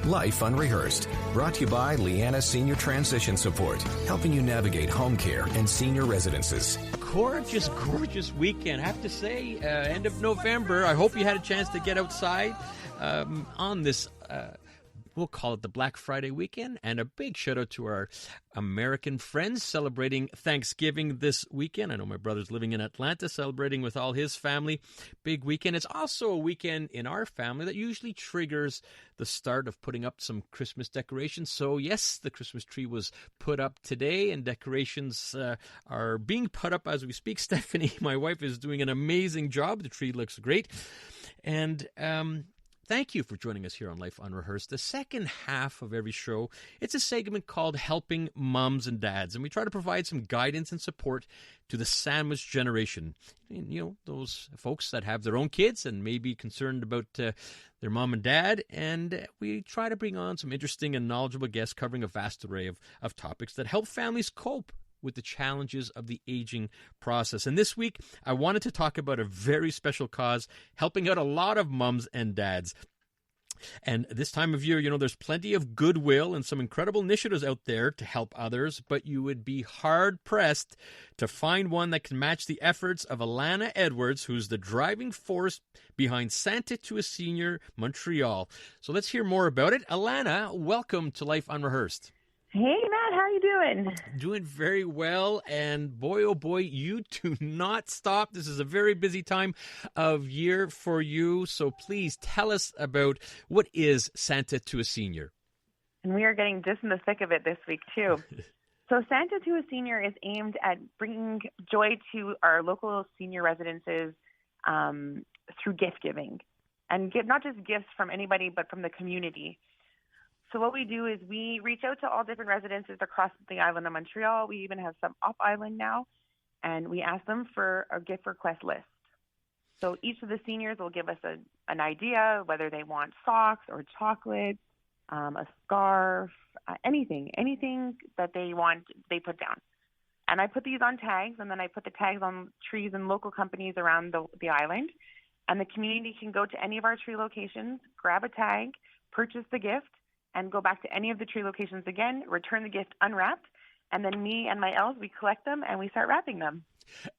Life Unrehearsed, brought to you by Lianas Senior Transition Support, helping you navigate home care and senior residences. Gorgeous weekend. I have to say, end of November. I hope you had a chance to get outside on this, we'll call it the Black Friday weekend. And a big shout out to our American friends celebrating Thanksgiving this weekend. I know my brother's living in Atlanta, celebrating with all his family. Big weekend. It's also a weekend in our family that usually triggers the start of putting up some Christmas decorations. So yes, the Christmas tree was put up today and decorations are being put up as we speak. Stephanie, my wife, is doing an amazing job. The tree looks great. And thank you for joining us here on Life Unrehearsed. The second half of every show, it's a segment called Helping Moms and Dads, and we try to provide some guidance and support to the sandwich generation. You know, those folks that have their own kids and may be concerned about their mom and dad, and we try to bring on some interesting and knowledgeable guests covering a vast array of topics that help families cope with the challenges of the aging process. And this week, I wanted to talk about a very special cause, helping out a lot of moms and dads. And this time of year, you know, there's plenty of goodwill and some incredible initiatives out there to help others, but you would be hard-pressed to find one that can match the efforts of Alana Edwards, who's the driving force behind Santa to a Senior Montreal. So let's hear more about it. Alana, welcome to Life Unrehearsed. Hey, Matt, how are you doing? Doing very well, and boy, oh boy, you do not stop. This is a very busy time of year for you, so please tell us about what is Santa to a Senior. And we are getting just in the thick of it this week, too. So Santa to a Senior is aimed at bringing joy to our local senior residences through gift giving, and not just gifts from anybody, but from the community. So what we do is we reach out to all different residences across the island of Montreal. We even have some off island now, and we ask them for a gift request list. So each of the seniors will give us an idea, whether they want socks or chocolate, a scarf, anything that they want, they put down. And I put these on tags, and then I put the tags on trees and local companies around the island. And the community can go to any of our tree locations, grab a tag, purchase the gift, and go back to any of the tree locations again, return the gift unwrapped, and then me and my elves, we collect them and we start wrapping them.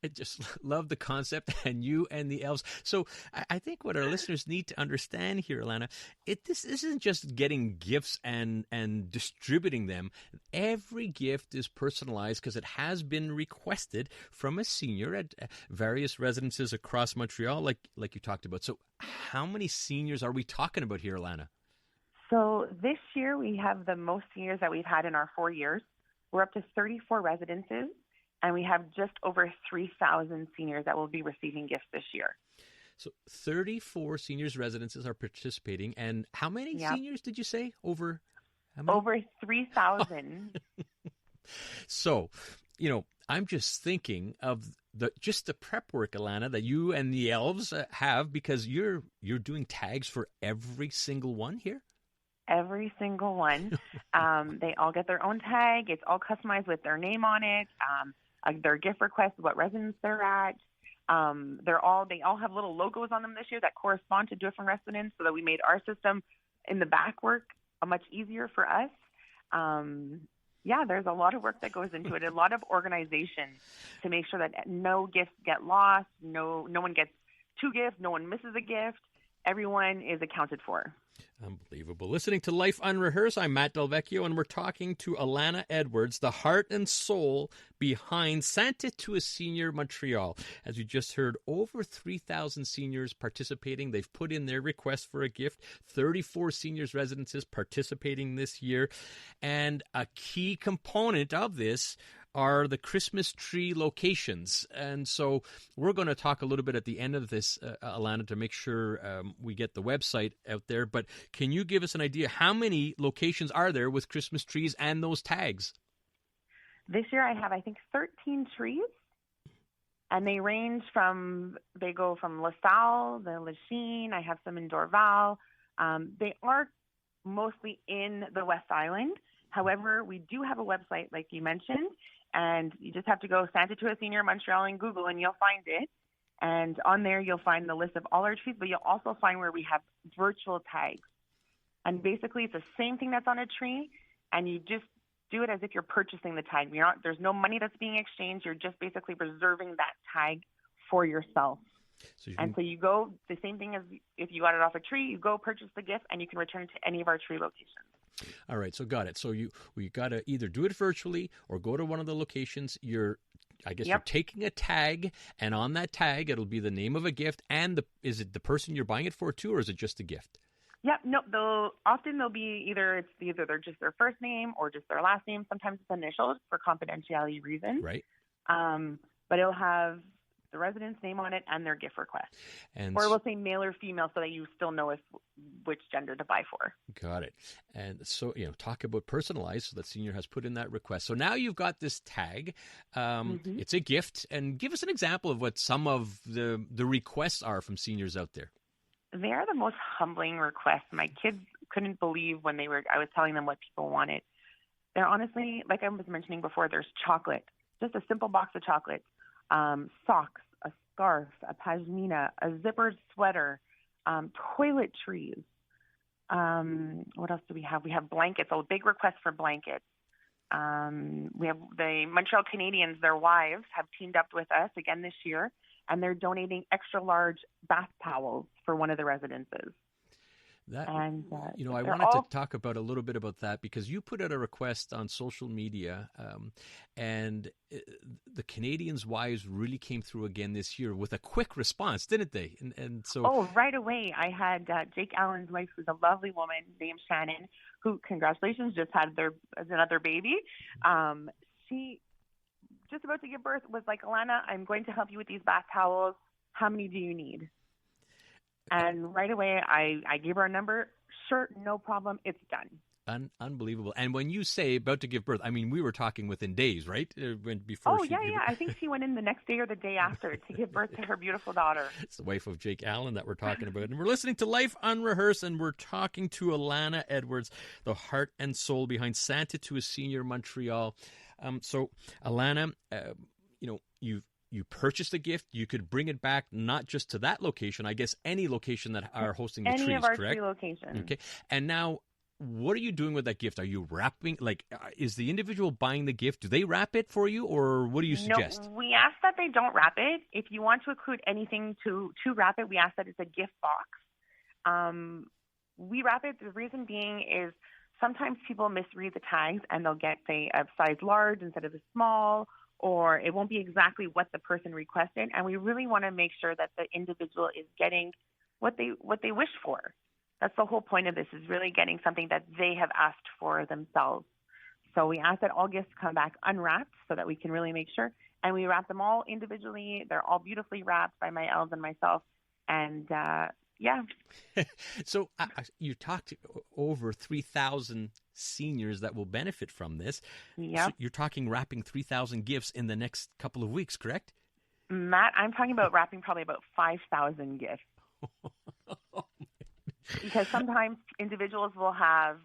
I just love the concept, and you and the elves. So I think what our listeners need to understand here, Alana, this isn't just getting gifts and distributing them. Every gift is personalized because it has been requested from a senior at various residences across Montreal, like you talked about. So how many seniors are we talking about here, Alana? So this year we have the most seniors that we've had in our 4 years. We're up to 34 residences, and we have just over 3,000 seniors that will be receiving gifts this year. So 34 seniors residences are participating, and how many seniors did you say? Over 3,000. So, you know, I'm just thinking of the prep work, Alana, that you and the elves have, because you're doing tags for every single one here. Every single one. They all get their own tag. It's all customized with their name on it, their gift request, what residence they're at. They all have little logos on them this year that correspond to different residents, so that we made our system in the back work much easier for us. There's a lot of work that goes into it, a lot of organization to make sure that no gifts get lost, no one gets two gifts, no one misses a gift. Everyone is accounted for. Unbelievable. Listening to Life Unrehearsed, I'm Matt Del Vecchio, and we're talking to Alana Edwards, the heart and soul behind Santa to a Senior Montreal. As you just heard, over 3,000 seniors participating. They've put in their request for a gift. 34 seniors residences participating this year. And a key component of this are the Christmas tree locations. And so we're going to talk a little bit at the end of this, Alana, to make sure we get the website out there. But can you give us an idea, how many locations are there with Christmas trees and those tags? This year I have, I think, 13 trees. And they go from LaSalle, the Lachine. I have some in Dorval. They are mostly in the West Island. However, we do have a website, like you mentioned, and you just have to go Santa to a Senior Montreal in Google, and you'll find it. And on there, you'll find the list of all our trees, but you'll also find where we have virtual tags. And basically, it's the same thing that's on a tree, and you just do it as if you're purchasing the tag. There's no money that's being exchanged. You're just basically reserving that tag for yourself. So you go, the same thing as if you got it off a tree, you go purchase the gift, and you can return it to any of our tree locations. All right, so got it. So you got to either do it virtually or go to one of the locations. You're taking a tag, and on that tag, it'll be the name of a gift, and is it the person you're buying it for too, or is it just a gift? Yep. No, often they'll be either they're just their first name or just their last name. Sometimes it's initials for confidentiality reasons. Right. But it'll have the resident's name on it and their gift request. Or we'll say male or female so that you still know which gender to buy for. Got it. And so, talk about personalized, so that senior has put in that request. So now you've got this tag. It's a gift. And give us an example of what some of the requests are from seniors out there. They are the most humbling requests. My kids couldn't believe when I was telling them what people wanted. They're honestly, like I was mentioning before, there's chocolate, just a simple box of chocolate, socks, a scarf, a pashmina, a zippered sweater, toiletries. What else do we have? We have blankets, a big request for blankets. We have the Montreal Canadians, their wives, have teamed up with us again this year, and they're donating extra large bath towels for one of the residences. I wanted to talk about a little bit about that, because you put out a request on social media, and the Canadians' wives really came through again this year with a quick response, didn't they? And so, right away, I had Jake Allen's wife, who's a lovely woman named Shannon, who, congratulations, just had another baby. She, just about to give birth, was like, Alana, I'm going to help you with these bath towels. How many do you need? And right away, I gave her a number. Sure, no problem. It's done. Unbelievable. And when you say about to give birth, I mean, we were talking within days, right? I think she went in the next day or the day after to give birth to her beautiful daughter. It's the wife of Jake Allen that we're talking about. And we're listening to Life Unrehearsed, and we're talking to Alana Edwards, the heart and soul behind Santa to a Senior Montreal. So, Alana, you purchased a gift. You could bring it back not just to that location, I guess any location that are hosting the trees, any of our correct? tree locations. Okay. And now, what are you doing with that gift? Are you wrapping, is the individual buying the gift? Do they wrap it for you, or what do you suggest? No, we ask that they don't wrap it. If you want to include anything to wrap it, we ask that it's a gift box. We wrap it. The reason being is sometimes people misread the tags and they'll get, say, a size large instead of a small, or it won't be exactly what the person requested. And we really want to make sure that the individual is getting what they wish for. That's the whole point of this, is really getting something that they have asked for themselves. So we ask that all gifts come back unwrapped so that we can really make sure. And we wrap them all individually. They're all beautifully wrapped by my elves and myself. And yeah. So you talked to over 3,000 seniors that will benefit from this. Yeah. So you're talking wrapping 3,000 gifts in the next couple of weeks, correct? Matt, I'm talking about wrapping probably about 5,000 gifts. Because sometimes individuals will have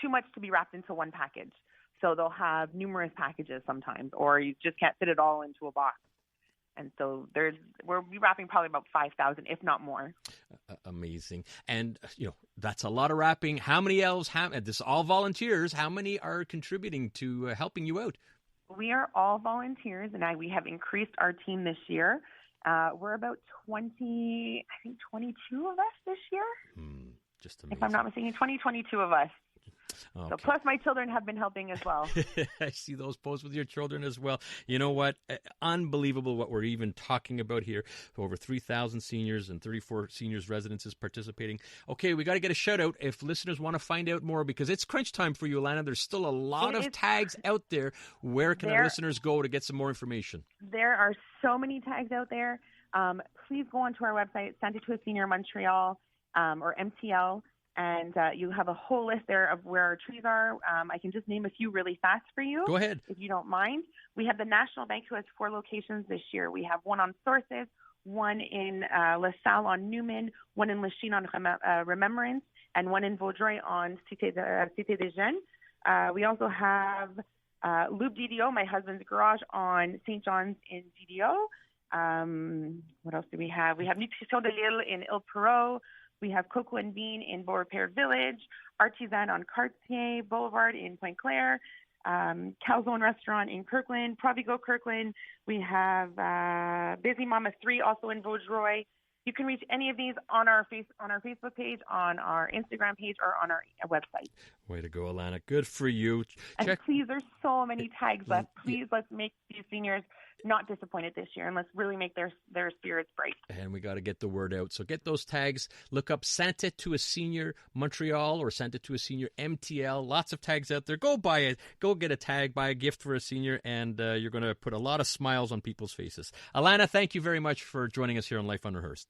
too much to be wrapped into one package. So they'll have numerous packages sometimes, or you just can't fit it all into a box. And so we're wrapping probably about 5,000, if not more. Amazing. And, that's a lot of wrapping. How many elves this is all volunteers. How many are contributing to helping you out? We are all volunteers, and we have increased our team this year. We're about 22 of us this year. Just amazing. If I'm not mistaken, 22 of us. Okay. So plus my children have been helping as well. I see those posts with your children as well. You know what? Unbelievable what we're even talking about here. Over 3,000 seniors and 34 seniors residences participating. Okay, we got to get a shout out if listeners want to find out more, because it's crunch time for you, Alana. There's still a lot of tags out there. Where can our listeners go to get some more information? There are so many tags out there. Please go onto our website, Santa to a Senior Montreal, or MTL. And you have a whole list there of where our trees are. I can just name a few really fast for you. Go ahead. If you don't mind. We have the National Bank, who has 4 locations this year. We have one on Sources, one in La Salle on Newman, one in Lachine on Remembrance, and one in Vaudreuil on Cité des Jeunes. We also have Loop DDO, my husband's garage, on St. John's in DDO. What else do we have? We have Nutrition de l'Île in Île Perrot. We have Coco and Bean in Beaurepaire Village, Artisan on Cartier Boulevard in Pointe Claire, Calzone Restaurant in Kirkland, Provigo Kirkland. We have Busy Mama 3 also in Vaudreuil. You can reach any of these on our Facebook page, on our Instagram page, or on our website. Way to go, Alana. Good for you. And please, there's so many tags left. Please, let's make these seniors not disappointed this year, and let's really make their spirits bright. And we got to get the word out. So get those tags. Look up Santa to a Senior Montreal or Santa to a Senior MTL. Lots of tags out there. Go buy it. Go get a tag. Buy a gift for a senior, and you're going to put a lot of smiles on people's faces. Alana, thank you very much for joining us here on Life Unrehearsed.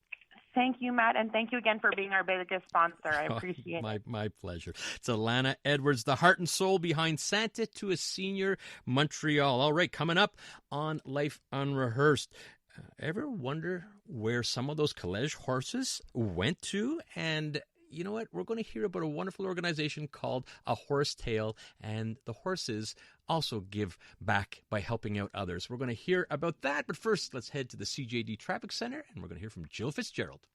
Thank you, Matt, and thank you again for being our biggest sponsor. I appreciate it. My pleasure. It's Alana Edwards, the heart and soul behind Santa to a Senior Montreal. All right, coming up on Life Unrehearsed. Ever wonder where some of those Collège horses went to? And you know what? We're going to hear about a wonderful organization called A Horse Tale, and the horses also give back by helping out others. We're going to hear about that, but first, let's head to the CJD Traffic Center, and we're going to hear from Jill Fitzgerald.